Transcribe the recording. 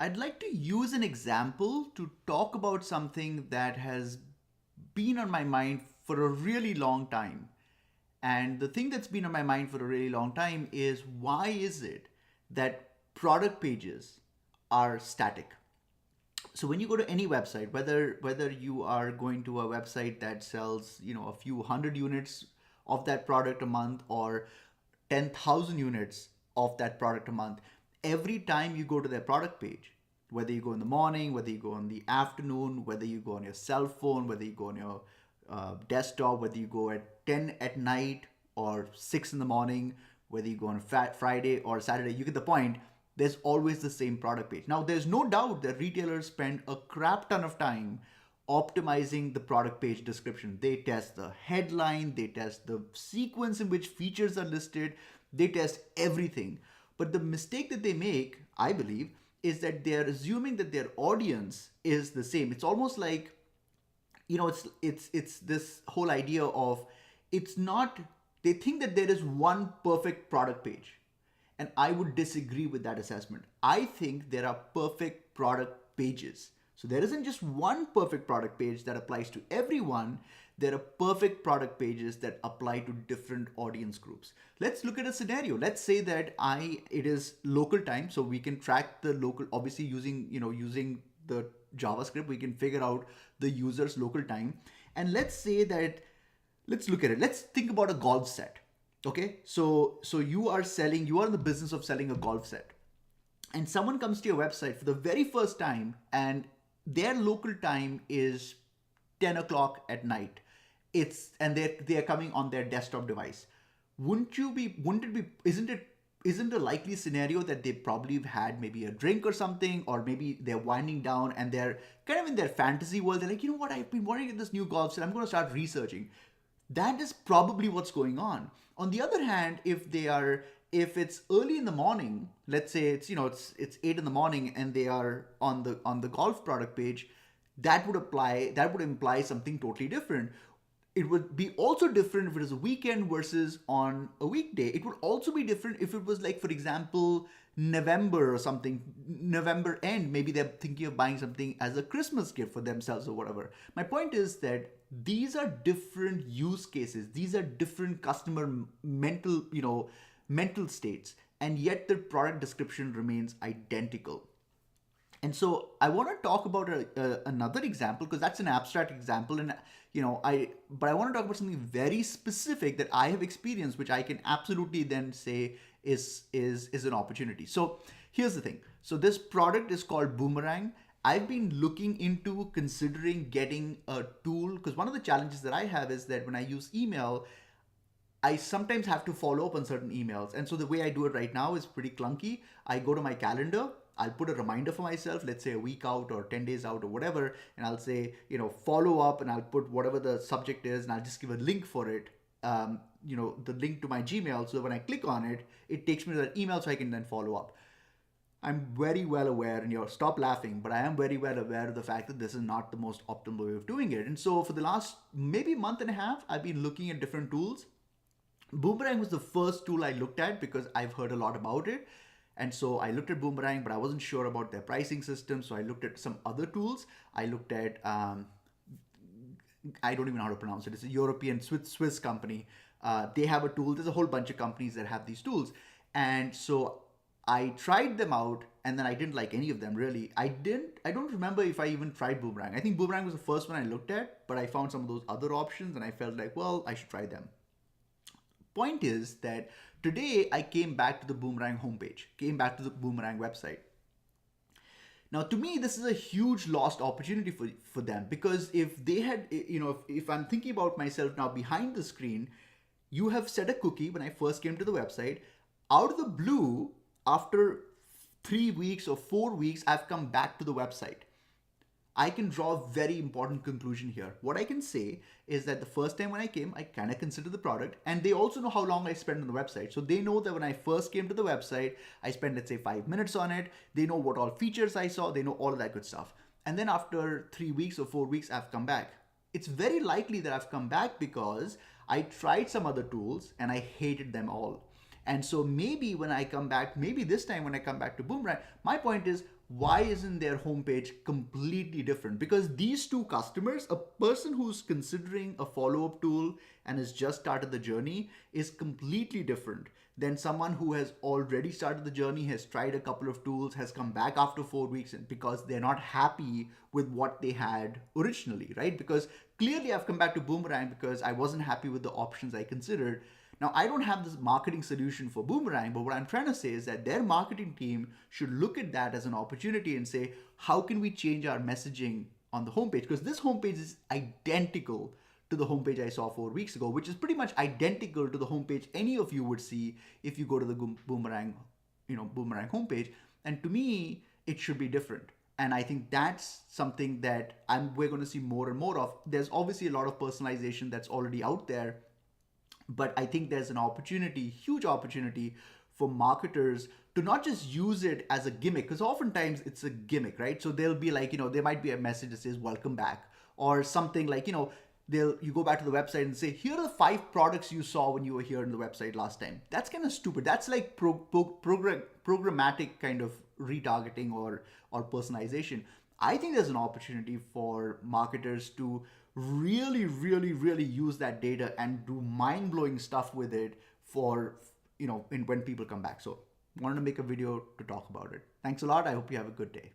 I'd like to use an example to talk about something that has been on my mind for a really long time. And the thing that's been on my mind for a really long time is why is it that product pages are static? So when you go to any website, whether you are going to a website that sells, a few hundred units of that product a month or 10,000 units of that product a month, every time you go to their product page, whether you go in the morning, whether you go in the afternoon, whether you go on your cell phone, whether you go on your desktop, whether you go at 10 at night or 6 in the morning, whether you go on Friday or Saturday, you get the point. There's always the same product page. Now, there's no doubt that retailers spend a crap ton of time optimizing the product page description. They test the headline, they test the sequence in which features are listed, they test everything. But the mistake that they make, I believe, is that they are assuming that their audience is the same. It's almost like, it's this whole idea of, it's not, they think that there is one perfect product page, and I would disagree with that assessment. I think there are perfect product pages. So there isn't just one perfect product page that applies to everyone. There are perfect product pages that apply to different audience groups. Let's look at a scenario. Let's say that it is local time, so we can track the local, obviously using the JavaScript, we can figure out the user's local time. And let's say that, let's look at it. Let's think about a golf set. Okay, so you are in the business of selling a golf set, and someone comes to your website for the very first time, and their local time is 10 o'clock at night. They're coming on their desktop device. Wouldn't it be, isn't a likely scenario that they probably have had maybe a drink or something, or maybe they're winding down and they're kind of in their fantasy world. They're like, you know what, I've been wanting to get this new golf set, I'm going to start researching. That is probably what's going on. On the other hand, if it's early in the morning, let's say it's 8 in the morning and they are on the golf product page, that would imply something totally different. It would be also different if it is a weekend versus on a weekday. It would also be different if it was, like, for example, November or something, November end. Maybe they're thinking of buying something as a Christmas gift for themselves or whatever. My point is that these are different use cases. These are different customer mental states, and yet the product description remains identical. And so I want to talk about another example, because that's an abstract example, and but I want to talk about something very specific that I have experienced, which I can absolutely then say is an opportunity. So here's the thing. So this product is called Boomerang. I've been looking into considering getting a tool, because one of the challenges that I have is that when I use email, I sometimes have to follow up on certain emails. And so the way I do it right now is pretty clunky. I go to my calendar, I'll put a reminder for myself, let's say a week out or 10 days out or whatever, and I'll say, follow up, and I'll put whatever the subject is, and I'll just give a link for it, the link to my Gmail. So when I click on it, it takes me to that email so I can then follow up. I'm very well aware, and stop laughing, but I am very well aware of the fact that this is not the most optimal way of doing it. And so for the last maybe month and a half, I've been looking at different tools. Boomerang was the first tool I looked at because I've heard a lot about it. And so I looked at Boomerang, but I wasn't sure about their pricing system. So I looked at some other tools. I looked at, I don't even know how to pronounce it. It's a European Swiss company. They have a tool. There's a whole bunch of companies that have these tools. And so I tried them out, and then I didn't like any of them, really. I don't remember if I even tried Boomerang. I think Boomerang was the first one I looked at, but I found some of those other options and I felt like, well, I should try them. Point is that today I came back to the Boomerang homepage, came back to the Boomerang website. Now, to me, this is a huge lost opportunity for them, because if they had, if I'm thinking about myself now behind the screen, you have set a cookie when I first came to the website. Out of the blue, after 3 weeks or 4 weeks, I've come back to the website. I can draw a very important conclusion here. What I can say is that the first time when I came, I kind of considered the product, and they also know how long I spent on the website. So they know that when I first came to the website, I spent, let's say, 5 minutes on it. They know what all features I saw. They know all of that good stuff. And then after 3 weeks or 4 weeks, I've come back. It's very likely that I've come back because I tried some other tools and I hated them all. And so maybe when I come back, maybe this time when I come back to Boomerang, my point is, why isn't their homepage completely different? Because these two customers, a person who's considering a follow-up tool and has just started the journey, is completely different than someone who has already started the journey, has tried a couple of tools, has come back after 4 weeks, and because they're not happy with what they had originally, right? Because clearly I've come back to Boomerang because I wasn't happy with the options I considered. Now, I don't have this marketing solution for Boomerang, but what I'm trying to say is that their marketing team should look at that as an opportunity and say, how can we change our messaging on the homepage? Because this homepage is identical to the homepage I saw 4 weeks ago, which is pretty much identical to the homepage any of you would see if you go to the Boomerang, Boomerang homepage. And to me, it should be different. And I think that's something that we're going to see more and more of. There's obviously a lot of personalization that's already out there, but I think there's an opportunity, huge opportunity for marketers to not just use it as a gimmick, because oftentimes it's a gimmick, right? So there'll be like, there might be a message that says welcome back, or something like, you go back to the website and say, here are the 5 products you saw when you were here on the website last time. That's kind of stupid. That's like programmatic kind of retargeting or personalization. I think there's an opportunity for marketers to really, really, really use that data and do mind-blowing stuff with it for, when people come back. So wanted to make a video to talk about it. Thanks a lot. I hope you have a good day.